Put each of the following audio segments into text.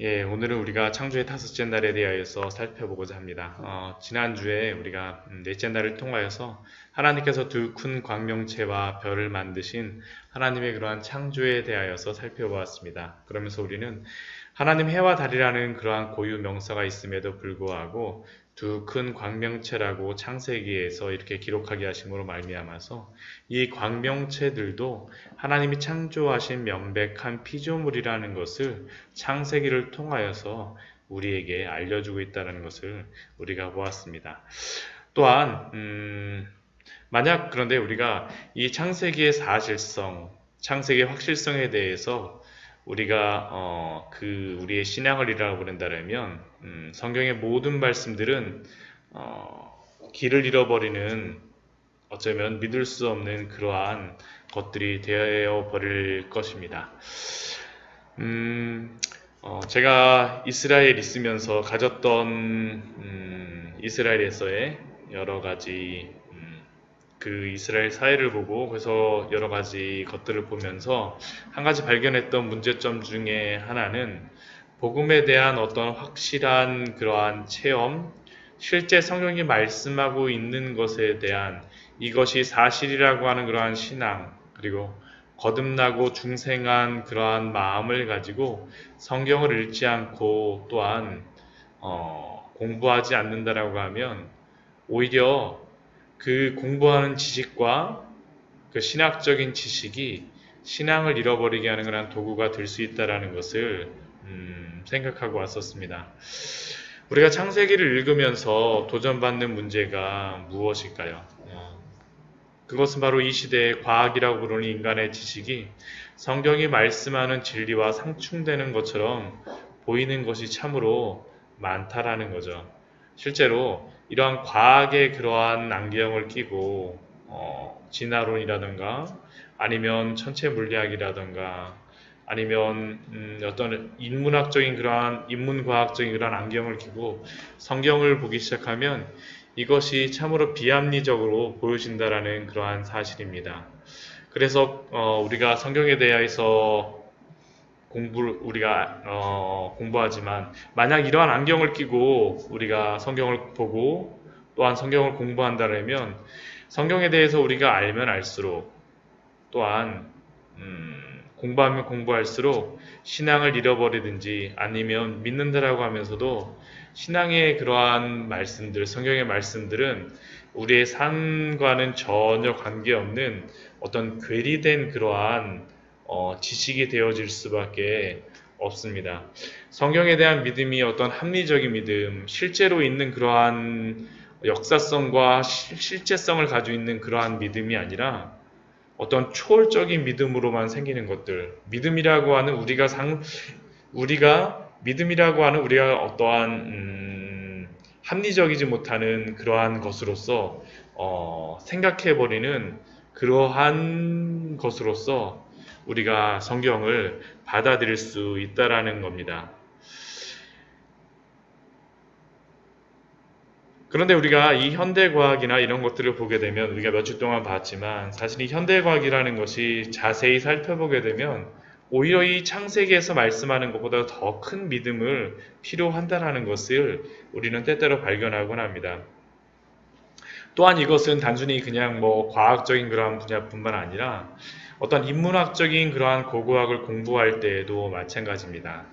예, 오늘은 우리가 창조의 다섯째 날에 대하여서 살펴보고자 합니다. 지난주에 우리가 넷째 날을 통하여서 하나님께서 두 큰 광명체와 별을 만드신 하나님의 그러한 창조에 대하여서 살펴보았습니다. 그러면서 우리는 하나님 해와 달이라는 그러한 고유 명사가 있음에도 불구하고 두 큰 광명체라고 창세기에서 이렇게 기록하게 하심으로 말미암아서 이 광명체들도 하나님이 창조하신 명백한 피조물이라는 것을 창세기를 통하여서 우리에게 알려주고 있다는 것을 우리가 보았습니다. 또한 만약 그런데 우리가 이 창세기의 사실성, 창세기의 확실성에 대해서 우리가 우리의 신앙을 이라고 부른다면 성경의 모든 말씀들은 길을 잃어버리는 어쩌면 믿을 수 없는 그러한 것들이 되어 버릴 것입니다. 제가 이스라엘 있으면서 가졌던 이스라엘에서의 여러 가지 그 이스라엘 사회를 보고 그래서 여러 가지 것들을 보면서 한 가지 발견했던 문제점 중에 하나는 복음에 대한 어떤 확실한 그러한 체험, 실제 성경이 말씀하고 있는 것에 대한 이것이 사실이라고 하는 그러한 신앙, 그리고 거듭나고 중생한 그러한 마음을 가지고 성경을 읽지 않고 또한 공부하지 않는다라고 하면 오히려 그 공부하는 지식과 그 신학적인 지식이 신앙을 잃어버리게 하는 그런 도구가 될 수 있다라는 것을 생각하고 왔었습니다. 우리가 창세기를 읽으면서 도전받는 문제가 무엇일까요? 그것은 바로 이 시대의 과학이라고 부르는 인간의 지식이 성경이 말씀하는 진리와 상충되는 것처럼 보이는 것이 참으로 많다라는 거죠. 실제로 이러한 과학의 그러한 안경을 끼고 진화론이라든가 아니면 천체 물리학이라든가 아니면 어떤 인문학적인 그러한 인문과학적인 그러한 안경을 끼고 성경을 보기 시작하면 이것이 참으로 비합리적으로 보여진다라는 그러한 사실입니다. 그래서 우리가 성경에 대해서 공부하지만 만약 이러한 안경을 끼고 우리가 성경을 보고 또한 성경을 공부한다면 성경에 대해서 우리가 알면 알수록 또한 공부하면 공부할수록 신앙을 잃어버리든지 아니면 믿는다라고 하면서도 신앙의 그러한 말씀들, 성경의 말씀들은 우리의 삶과는 전혀 관계없는 어떤 괴리된 그러한 지식이 되어질 수밖에 없습니다. 성경에 대한 믿음이 어떤 합리적인 믿음, 실제로 있는 그러한 역사성과 실제성을 가지고 있는 그러한 믿음이 아니라 어떤 초월적인 믿음으로만 생기는 것들, 믿음이라고 하는 우리가 어떠한 합리적이지 못하는 그러한 것으로서 생각해버리는 그러한 것으로서 우리가 성경을 받아들일 수 있다라는 겁니다. 그런데 우리가 이 현대과학이나 이런 것들을 보게 되면 우리가 몇 주 동안 봤지만 사실 이 현대과학이라는 것이 자세히 살펴보게 되면 오히려 이 창세기에서 말씀하는 것보다 더 큰 믿음을 필요한다라는 것을 우리는 때때로 발견하곤 합니다. 또한 이것은 단순히 그냥 과학적인 그러한 분야뿐만 아니라 어떤 인문학적인 그러한 고고학을 공부할 때에도 마찬가지입니다.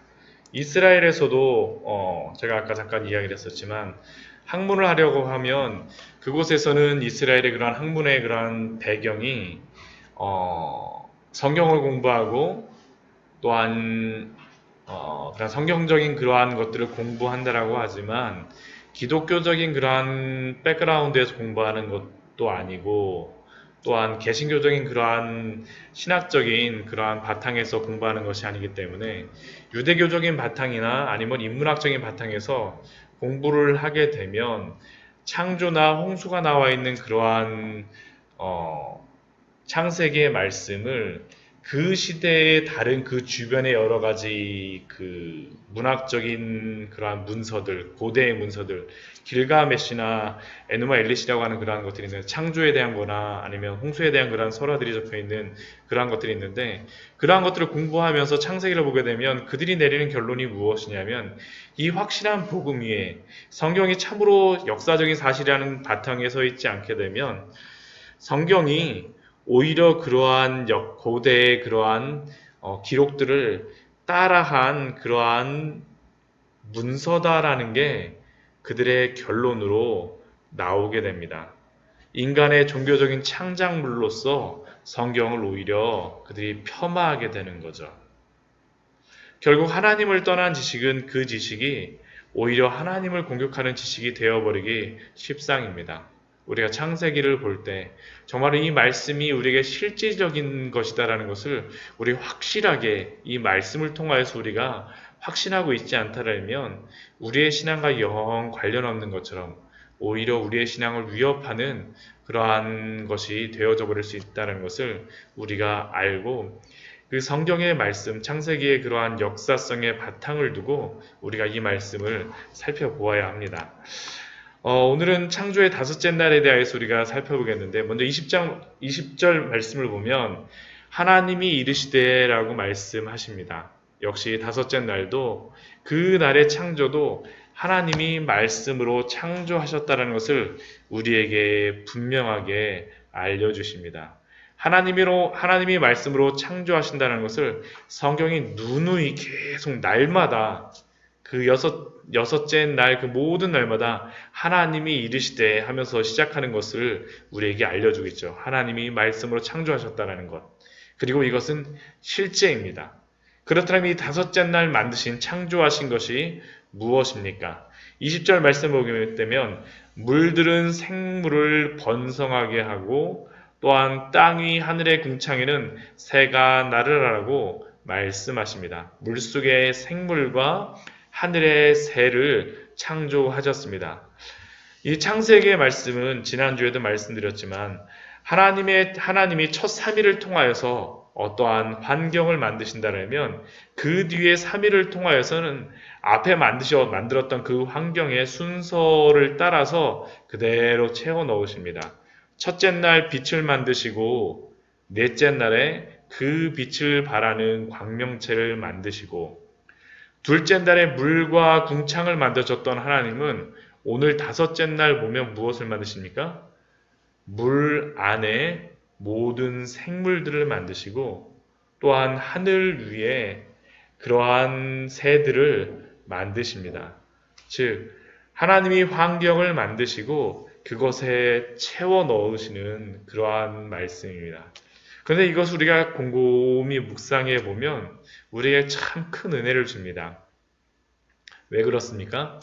이스라엘에서도 제가 아까 잠깐 이야기를 했었지만 학문을 하려고 하면 그곳에서는 이스라엘의 그러한 학문의 그러한 배경이 성경을 공부하고 또한 그런 성경적인 그러한 것들을 공부한다라고 하지만 기독교적인 그러한 백그라운드에서 공부하는 것도 아니고 또한 개신교적인 그러한 신학적인 그러한 바탕에서 공부하는 것이 아니기 때문에 유대교적인 바탕이나 아니면 인문학적인 바탕에서 공부를 하게 되면 창조나 홍수가 나와 있는 그러한 창세기의 말씀을 그 시대의 다른 그 주변의 여러 가지 그 문학적인 그러한 문서들, 고대의 문서들, 길가메시나 에누마 엘리시라고 하는 그러한 것들이 있는데, 창조에 대한 거나 아니면 홍수에 대한 그러한 설화들이 적혀 있는 그러한 것들이 있는데, 그러한 것들을 공부하면서 창세기를 보게 되면 그들이 내리는 결론이 무엇이냐면, 이 확실한 복음 위에 성경이 참으로 역사적인 사실이라는 바탕에 서 있지 않게 되면, 성경이 오히려 그러한 고대의 그러한 기록들을 따라한 그러한 문서다라는 게 그들의 결론으로 나오게 됩니다. 인간의 종교적인 창작물로서 성경을 오히려 그들이 폄하하게 되는 거죠. 결국 하나님을 떠난 지식은 그 지식이 오히려 하나님을 공격하는 지식이 되어버리기 십상입니다. 우리가 창세기를 볼 때 정말 이 말씀이 우리에게 실질적인 것이다라는 것을 우리 확실하게 이 말씀을 통하여서 우리가 확신하고 있지 않다라면 우리의 신앙과 영 관련 없는 것처럼 오히려 우리의 신앙을 위협하는 그러한 것이 되어져 버릴 수 있다는 것을 우리가 알고, 그 성경의 말씀, 창세기의 그러한 역사성의 바탕을 두고 우리가 이 말씀을 살펴보아야 합니다. 오늘은 창조의 다섯째 날에 대해서 우리가 살펴보겠는데, 먼저 20절 말씀을 보면 하나님이 이르시되라고 말씀하십니다. 역시 다섯째 날도 그 날의 창조도 하나님이 말씀으로 창조하셨다는 것을 우리에게 분명하게 알려주십니다. 하나님이 말씀으로 창조하신다는 것을 성경이 누누이 계속 날마다 그 여섯째 날 그 모든 날마다 하나님이 이르시되 하면서 시작하는 것을 우리에게 알려주고 있죠. 하나님이 말씀으로 창조하셨다는 것. 그리고 이것은 실제입니다. 그렇다면 이 다섯째 날 만드신 창조하신 것이 무엇입니까? 20절 말씀 보게 되면 물들은 생물을 번성하게 하고 또한 땅 위 하늘의 궁창에는 새가 나르라고 말씀하십니다. 물속의 생물과 하늘의 새를 창조하셨습니다. 이 창세기의 말씀은 지난주에도 말씀드렸지만 하나님이 첫 3일을 통하여서 어떠한 환경을 만드신다면 그 뒤에 3일을 통하여서는 앞에 만들었던 그 환경의 순서를 따라서 그대로 채워 넣으십니다. 첫째 날 빛을 만드시고 넷째 날에 그 빛을 발하는 광명체를 만드시고 둘째 날에 물과 궁창을 만드셨던 하나님은 오늘 다섯째 날 보면 무엇을 만드십니까? 물 안에 모든 생물들을 만드시고 또한 하늘 위에 그러한 새들을 만드십니다. 즉 하나님이 환경을 만드시고 그것에 채워 넣으시는 그러한 말씀입니다. 그런데 이것을 우리가 곰곰이 묵상해 보면 우리에게 참 큰 은혜를 줍니다. 왜 그렇습니까?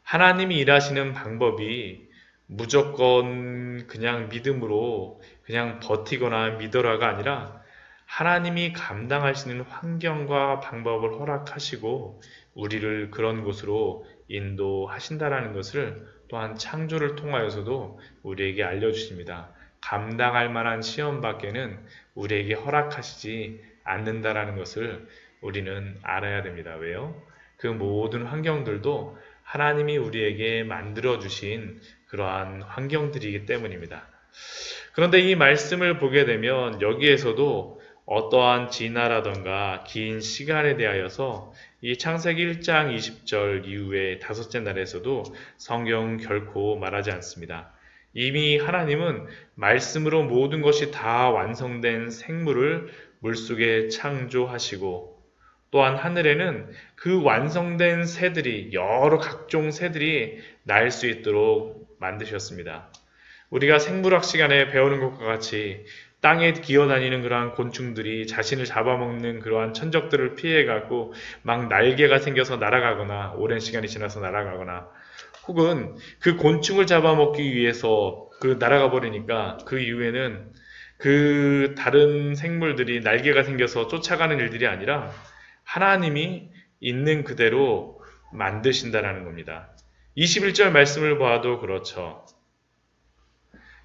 하나님이 일하시는 방법이 무조건 그냥 믿음으로 그냥 버티거나 믿어라가 아니라 하나님이 감당하시는 환경과 방법을 허락하시고 우리를 그런 곳으로 인도하신다라는 것을 또한 창조를 통하여서도 우리에게 알려주십니다. 감당할 만한 시험밖에는 우리에게 허락하시지 않는다라는 것을 우리는 알아야 됩니다. 왜요? 그 모든 환경들도 하나님이 우리에게 만들어주신 그러한 환경들이기 때문입니다. 그런데 이 말씀을 보게 되면 여기에서도 어떠한 진화라던가 긴 시간에 대하여서 이 창세기 1장 20절 이후에 다섯째 날에서도 성경 결코 말하지 않습니다. 이미 하나님은 말씀으로 모든 것이 다 완성된 생물을 물속에 창조하시고 또한 하늘에는 그 완성된 새들이 여러 각종 새들이 날 수 있도록 만드셨습니다. 우리가 생물학 시간에 배우는 것과 같이 땅에 기어다니는 그러한 곤충들이 자신을 잡아먹는 그러한 천적들을 피해가고 막 날개가 생겨서 날아가거나 오랜 시간이 지나서 날아가거나 혹은 그 곤충을 잡아먹기 위해서 그 날아가 버리니까 그 이후에는 그 다른 생물들이 날개가 생겨서 쫓아가는 일들이 아니라 하나님이 있는 그대로 만드신다라는 겁니다. 21절 말씀을 봐도 그렇죠.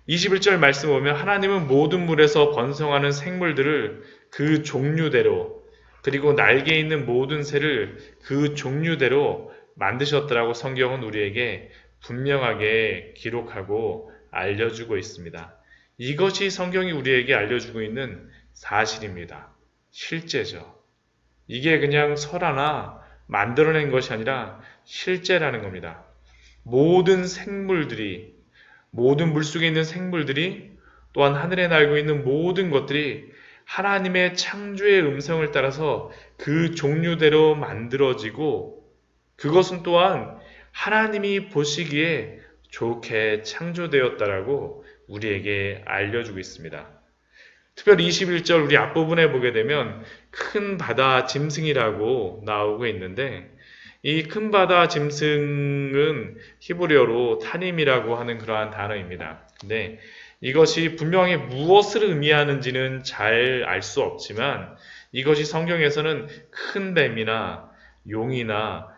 21절 말씀 보면 하나님은 모든 물에서 번성하는 생물들을 그 종류대로, 그리고 날개 있는 모든 새를 그 종류대로 만드셨더라고 성경은 우리에게 분명하게 기록하고 알려주고 있습니다. 이것이 성경이 우리에게 알려주고 있는 사실입니다. 실제죠. 이게 그냥 설화나 만들어낸 것이 아니라 실제라는 겁니다. 모든 생물들이, 모든 물속에 있는 생물들이, 또한 하늘에 날고 있는 모든 것들이 하나님의 창조의 음성을 따라서 그 종류대로 만들어지고, 그것은 또한 하나님이 보시기에 좋게 창조되었다라고 우리에게 알려주고 있습니다. 특별히 21절 우리 앞부분에 보게 되면 큰 바다 짐승이라고 나오고 있는데, 이 큰 바다 짐승은 히브리어로 타님이라고 하는 그러한 단어입니다. 근데 이것이 분명히 무엇을 의미하는지는 잘 알 수 없지만, 이것이 성경에서는 큰 뱀이나 용이나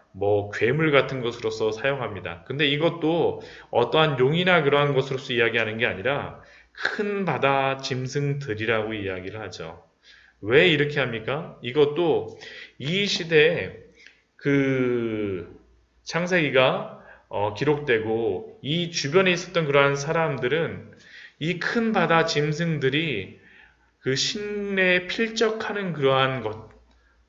괴물 같은 것으로서 사용합니다. 근데 이것도 어떠한 용이나 그러한 것으로서 이야기하는 게 아니라 큰 바다 짐승들이라고 이야기를 하죠. 왜 이렇게 합니까? 이것도 이 시대에 그 창세기가 기록되고 이 주변에 있었던 그러한 사람들은 이 큰 바다 짐승들이 그 신에 필적하는 그러한 것,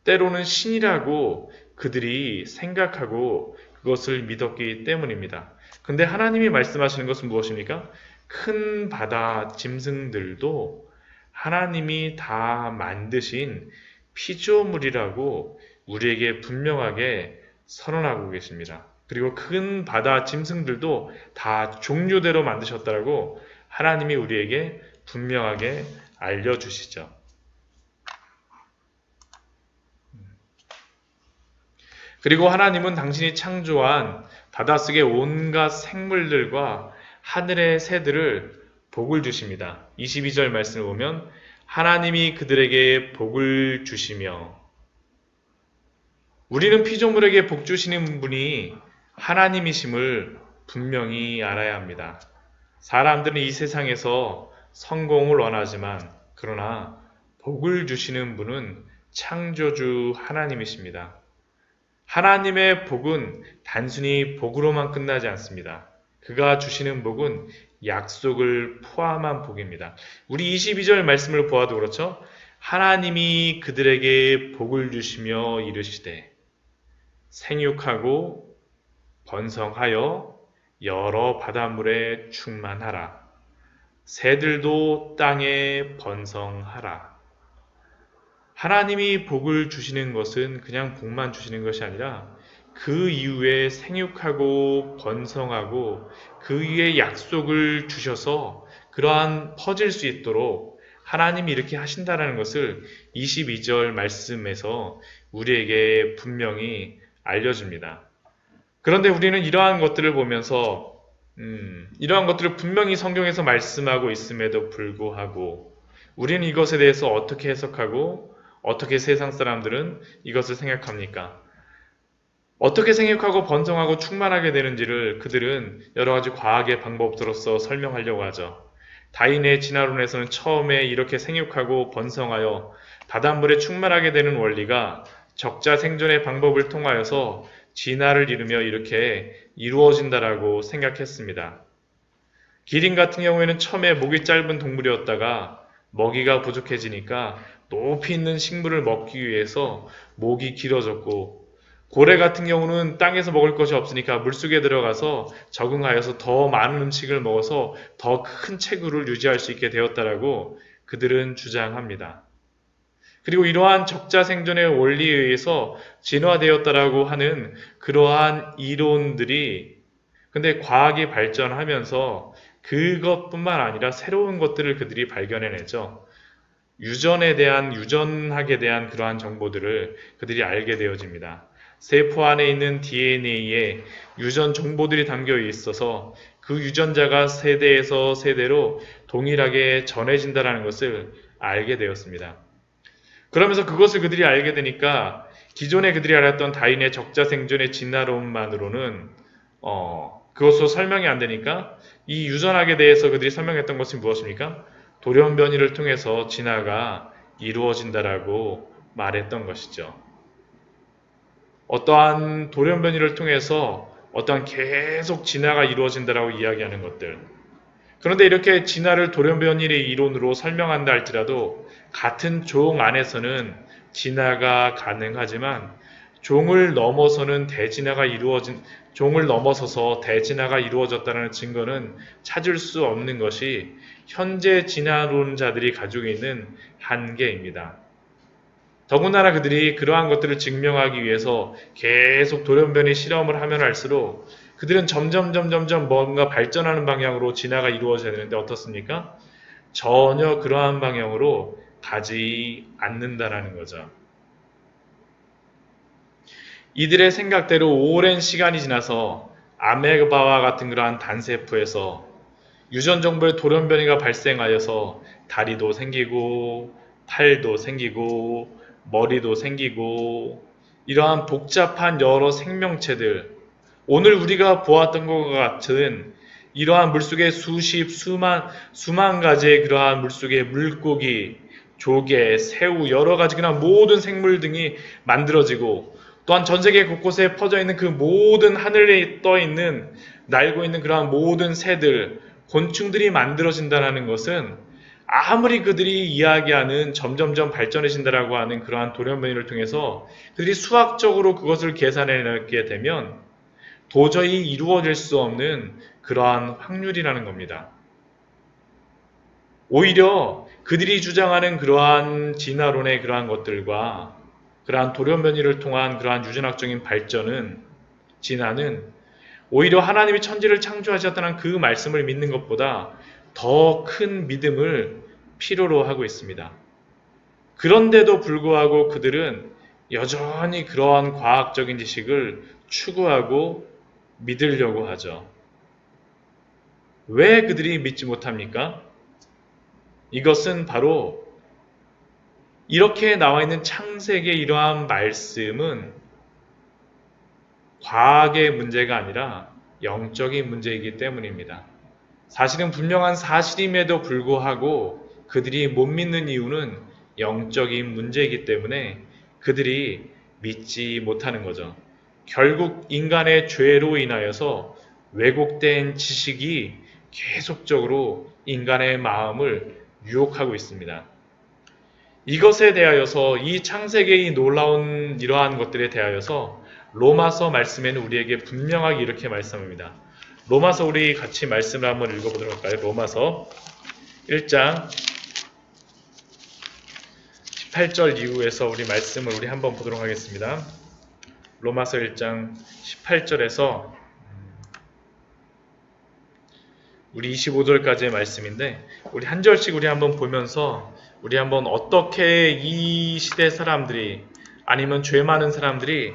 때로는 신이라고 그들이 생각하고 그것을 믿었기 때문입니다. 근데 하나님이 말씀하시는 것은 무엇입니까? 큰 바다 짐승들도 하나님이 다 만드신 피조물이라고 우리에게 분명하게 선언하고 계십니다. 그리고 큰 바다 짐승들도 다 종류대로 만드셨다라고 하나님이 우리에게 분명하게 알려주시죠. 그리고 하나님은 당신이 창조한 바닷속의 온갖 생물들과 하늘의 새들을 복을 주십니다. 22절 말씀을 보면 하나님이 그들에게 복을 주시며, 우리는 피조물에게 복 주시는 분이 하나님이심을 분명히 알아야 합니다. 사람들은 이 세상에서 성공을 원하지만, 그러나 복을 주시는 분은 창조주 하나님이십니다. 하나님의 복은 단순히 복으로만 끝나지 않습니다. 그가 주시는 복은 약속을 포함한 복입니다. 우리 22절 말씀을 보아도 그렇죠? 하나님이 그들에게 복을 주시며 이르시되 생육하고 번성하여 여러 바닷물에 충만하라. 새들도 땅에 번성하라. 하나님이 복을 주시는 것은 그냥 복만 주시는 것이 아니라 그 이후에 생육하고 번성하고 그 위에 약속을 주셔서 그러한 퍼질 수 있도록 하나님이 이렇게 하신다는 것을 22절 말씀에서 우리에게 분명히 알려줍니다. 그런데 우리는 이러한 것들을 보면서 이러한 것들을 분명히 성경에서 말씀하고 있음에도 불구하고 우리는 이것에 대해서 어떻게 해석하고 어떻게 세상 사람들은 이것을 생각합니까? 어떻게 생육하고 번성하고 충만하게 되는지를 그들은 여러 가지 과학의 방법으로서 설명하려고 하죠. 다윈의 진화론에서는 처음에 이렇게 생육하고 번성하여 바닷물에 충만하게 되는 원리가 적자 생존의 방법을 통하여서 진화를 이루며 이렇게 이루어진다라고 생각했습니다. 기린 같은 경우에는 처음에 목이 짧은 동물이었다가 먹이가 부족해지니까 높이 있는 식물을 먹기 위해서 목이 길어졌고, 고래 같은 경우는 땅에서 먹을 것이 없으니까 물속에 들어가서 적응하여서 더 많은 음식을 먹어서 더 큰 체구를 유지할 수 있게 되었다라고 그들은 주장합니다. 그리고 이러한 적자 생존의 원리에 의해서 진화되었다라고 하는 그러한 이론들이, 근데 과학이 발전하면서 그것뿐만 아니라 새로운 것들을 그들이 발견해내죠. 유전하게 대한 그러한 정보들을 그들이 알게 되어집니다. 세포 안에 있는 DNA에 유전 정보들이 담겨 있어서 그 유전자가 세대에서 세대로 동일하게 전해진다는 것을 알게 되었습니다. 그러면서 그것을 그들이 알게 되니까 기존에 그들이 알았던 다윈의 적자 생존의 진화론만으로는 그것으로 설명이 안 되니까 이 유전학에 대해서 그들이 설명했던 것이 무엇입니까? 돌연변이를 통해서 진화가 이루어진다라고 말했던 것이죠. 어떠한 돌연변이를 통해서 어떠한 계속 진화가 이루어진다라고 이야기하는 것들. 그런데 이렇게 진화를 돌연변이의 이론으로 설명한다 할지라도 같은 종 안에서는 진화가 가능하지만 종을 넘어서서 대진화가 이루어졌다는 증거는 찾을 수 없는 것이 현재 진화론자들이 가지고 있는 한계입니다. 더군다나 그들이 그러한 것들을 증명하기 위해서 계속 돌연변이 실험을 하면 할수록 그들은 점점 뭔가 발전하는 방향으로 진화가 이루어져야 되는데 어떻습니까? 전혀 그러한 방향으로 가지 않는다라는 거죠. 이들의 생각대로 오랜 시간이 지나서 아메바와 같은 그러한 단세포에서 유전 정보의 돌연변이가 발생하여서 다리도 생기고 팔도 생기고 머리도 생기고 이러한 복잡한 여러 생명체들, 오늘 우리가 보았던 것과 같은 이러한 물속의 수만 가지의 그러한 물속의 물고기, 조개, 새우, 여러 가지 그냥 모든 생물 등이 만들어지고 또한 전 세계 곳곳에 퍼져 있는 그 모든 하늘에 떠 있는 날고 있는 그러한 모든 새들, 곤충들이 만들어진다는 것은 아무리 그들이 이야기하는 점점점 발전해진다라고 하는 그러한 돌연변이를 통해서 그들이 수학적으로 그것을 계산해내게 되면 도저히 이루어질 수 없는 그러한 확률이라는 겁니다. 오히려 그들이 주장하는 그러한 진화론의 그러한 것들과 그러한 돌연변이를 통한 그러한 유전학적인 진화는 오히려 하나님이 천지를 창조하셨다는 그 말씀을 믿는 것보다 더 큰 믿음을 필요로 하고 있습니다. 그런데도 불구하고 그들은 여전히 그러한 과학적인 지식을 추구하고 믿으려고 하죠. 왜 그들이 믿지 못합니까? 이것은 바로 이렇게 나와 있는 창세기의 이러한 말씀은 과학의 문제가 아니라 영적인 문제이기 때문입니다. 사실은 분명한 사실임에도 불구하고 그들이 못 믿는 이유는 영적인 문제이기 때문에 그들이 믿지 못하는 거죠. 결국 인간의 죄로 인하여서 왜곡된 지식이 계속적으로 인간의 마음을 유혹하고 있습니다. 이것에 대하여서 이 창세기의 놀라운 이러한 것들에 대하여서 로마서 말씀에는 우리에게 분명하게 이렇게 말씀합니다. 로마서 우리 같이 말씀을 한번 읽어보도록 할까요? 로마서 1장 18절 이후에서 우리 말씀을 우리 한번 보도록 하겠습니다. 로마서 1장 18절에서 우리 25절까지의 말씀인데 우리 한 절씩 우리 한번 보면서 우리 한번 어떻게 이 시대 사람들이 아니면 죄 많은 사람들이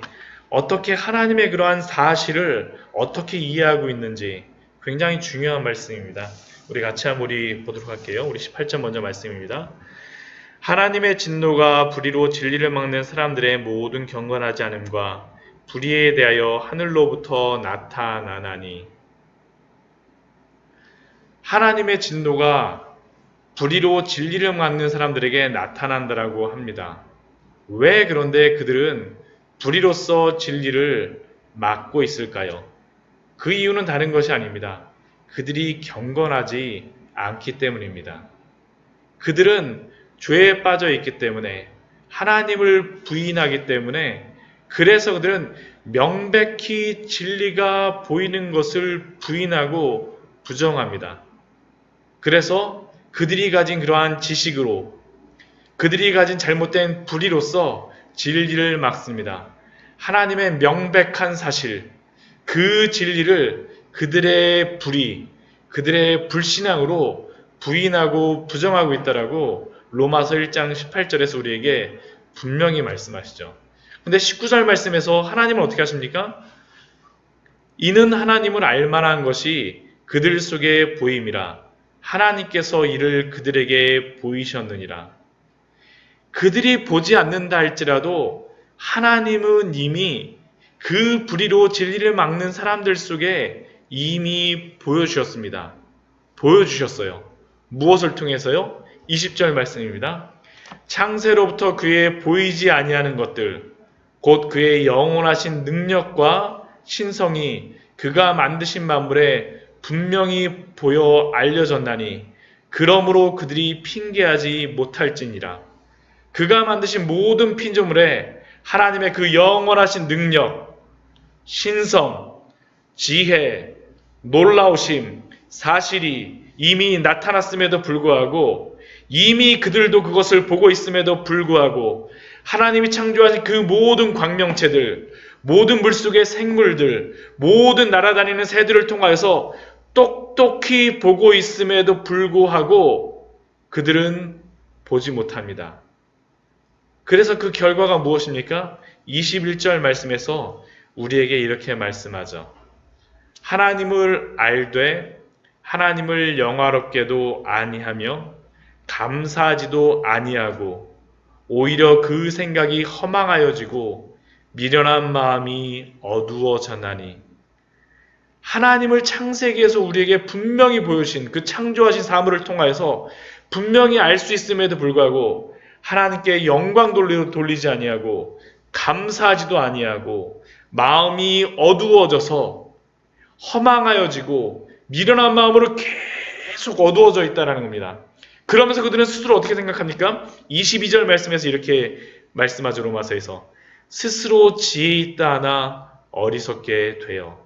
어떻게 하나님의 그러한 사실을 어떻게 이해하고 있는지 굉장히 중요한 말씀입니다. 우리 같이 한번 보도록 할게요. 우리 18절 먼저 말씀입니다. 하나님의 진노가 불의로 진리를 막는 사람들의 모든 경건하지 않음과 불의에 대하여 하늘로부터 나타나나니 하나님의 진노가 불의로 진리를 막는 사람들에게 나타난다라고 합니다. 왜 그런데 그들은 불의로서 진리를 막고 있을까요? 그 이유는 다른 것이 아닙니다. 그들이 경건하지 않기 때문입니다. 그들은 죄에 빠져 있기 때문에 하나님을 부인하기 때문에 그래서 그들은 명백히 진리가 보이는 것을 부인하고 부정합니다. 그래서 그들이 가진 그러한 지식으로 그들이 가진 잘못된 불의로서 진리를 막습니다. 하나님의 명백한 사실, 그 진리를 그들의 불의, 그들의 불신앙으로 부인하고 부정하고 있다라고 로마서 1장 18절에서 우리에게 분명히 말씀하시죠. 근데 19절 말씀에서 하나님은 어떻게 하십니까? 이는 하나님을 알만한 것이 그들 속에 보임이라 하나님께서 이를 그들에게 보이셨느니라. 그들이 보지 않는다 할지라도 하나님은 이미 그 불의로 진리를 막는 사람들 속에 이미 보여주셨습니다. 보여주셨어요. 무엇을 통해서요? 20절 말씀입니다. 창세로부터 그의 보이지 아니하는 것들, 곧 그의 영원하신 능력과 신성이 그가 만드신 만물에 분명히 보여 알려졌나니 그러므로 그들이 핑계하지 못할지니라. 그가 만드신 모든 피조물에 하나님의 그 영원하신 능력, 신성, 지혜, 놀라우심, 사실이 이미 나타났음에도 불구하고 이미 그들도 그것을 보고 있음에도 불구하고 하나님이 창조하신 그 모든 광명체들, 모든 물속의 생물들, 모든 날아다니는 새들을 통하여서 똑똑히 보고 있음에도 불구하고 그들은 보지 못합니다. 그래서 그 결과가 무엇입니까? 21절 말씀에서 우리에게 이렇게 말씀하죠. 하나님을 알되 하나님을 영화롭게도 아니하며 감사하지도 아니하고 오히려 그 생각이 허망하여지고 미련한 마음이 어두워졌나니 하나님을 창세기에서 우리에게 분명히 보여주신 그 창조하신 사물을 통하여서 분명히 알 수 있음에도 불구하고 하나님께 영광 돌리지 아니하고 감사하지도 아니하고 마음이 어두워져서 허망하여지고 미련한 마음으로 계속 어두워져 있다는 겁니다. 그러면서 그들은 스스로 어떻게 생각합니까? 22절 말씀에서 이렇게 말씀하죠. 로마서에서 스스로 지혜 있다 하나 어리석게 되어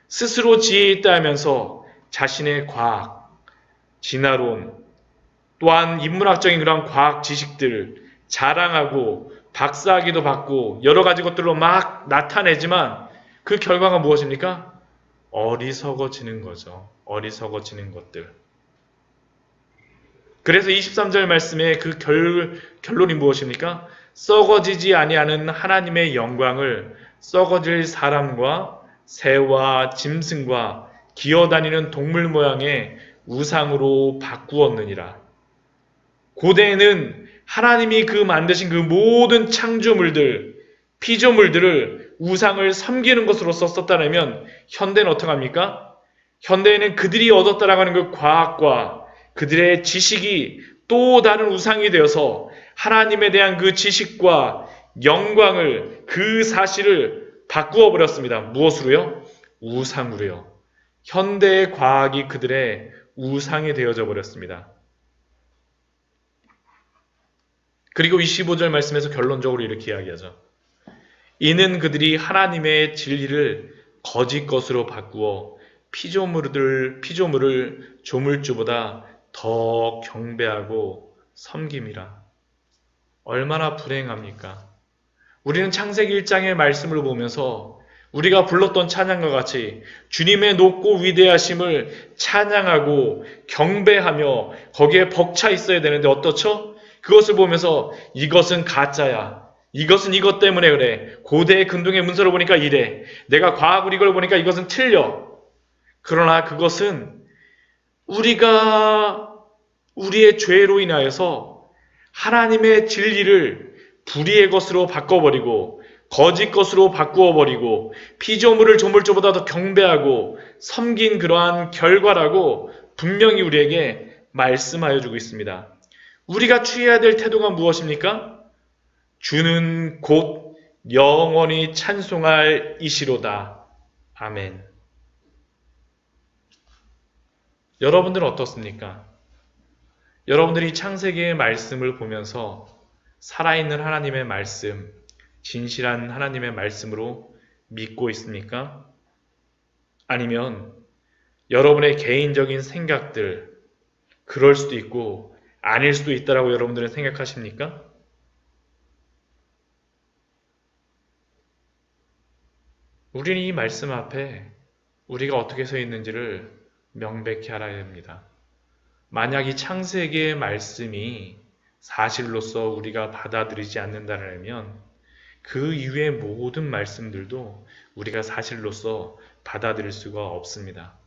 스스로 지혜 있다 하면서 자신의 과학, 진화론 또한 인문학적인 그런 과학 지식들을 자랑하고 박사학위도 받고 여러 가지 것들로 막 나타내지만 그 결과가 무엇입니까? 어리석어지는 거죠. 어리석어지는 것들. 그래서 23절 말씀에 그 결론이 무엇입니까? 썩어지지 아니하는 하나님의 영광을 썩어질 사람과 새와 짐승과 기어다니는 동물 모양의 우상으로 바꾸었느니라. 고대에는 하나님이 그 만드신 그 모든 창조물들, 피조물들을 우상을 섬기는 것으로 썼다면 현대는 어떡합니까? 현대에는 그들이 얻었다라고 하는 그 과학과 그들의 지식이 또 다른 우상이 되어서 하나님에 대한 그 지식과 영광을 그 사실을 바꾸어 버렸습니다. 무엇으로요? 우상으로요. 현대의 과학이 그들의 우상이 되어져 버렸습니다. 그리고 25절 말씀에서 결론적으로 이렇게 이야기하죠. 이는 그들이 하나님의 진리를 거짓 것으로 바꾸어 피조물을 조물주보다 더 경배하고 섬김이라. 얼마나 불행합니까? 우리는 창세기 1장의 말씀을 보면서 우리가 불렀던 찬양과 같이 주님의 높고 위대하심을 찬양하고 경배하며 거기에 벅차 있어야 되는데 어떻죠? 그것을 보면서 이것은 가짜야. 이것은 이것 때문에 그래. 고대의 근동의 문서를 보니까 이래. 내가 과학을 이걸 보니까 이것은 틀려. 그러나 그것은 우리가 우리의 죄로 인하여서 하나님의 진리를 불의의 것으로 바꿔버리고 거짓 것으로 바꾸어버리고 피조물을 조물주보다 더 경배하고 섬긴 그러한 결과라고 분명히 우리에게 말씀하여 주고 있습니다. 우리가 취해야 될 태도가 무엇입니까? 주는 곧 영원히 찬송할 이시로다. 아멘. 여러분들은 어떻습니까? 여러분들이 창세기의 말씀을 보면서 살아있는 하나님의 말씀, 진실한 하나님의 말씀으로 믿고 있습니까? 아니면 여러분의 개인적인 생각들, 그럴 수도 있고 아닐 수도 있다라고 여러분들은 생각하십니까? 우리는 이 말씀 앞에 우리가 어떻게 서 있는지를 명백히 알아야 됩니다. 만약 이 창세기의 말씀이 사실로서 우리가 받아들이지 않는다면 그 이후의 모든 말씀들도 우리가 사실로서 받아들일 수가 없습니다.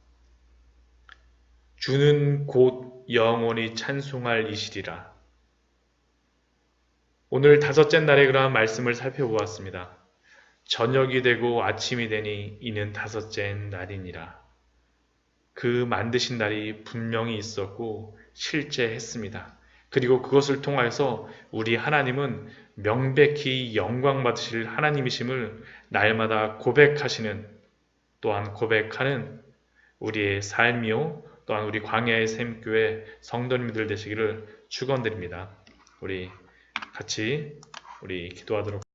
주는 곧 영원히 찬송할 이시리라. 오늘 다섯째 날에 그러한 말씀을 살펴보았습니다. 저녁이 되고 아침이 되니 이는 다섯째 날이니라. 그 만드신 날이 분명히 있었고 실제 했습니다. 그리고 그것을 통하여서 우리 하나님은 명백히 영광 받으실 하나님이심을 날마다 고백하시는, 또한 고백하는 우리의 삶이요 또한 우리 광야의 샘교회 성도님들 되시기를 축원드립니다. 우리 같이 기도하도록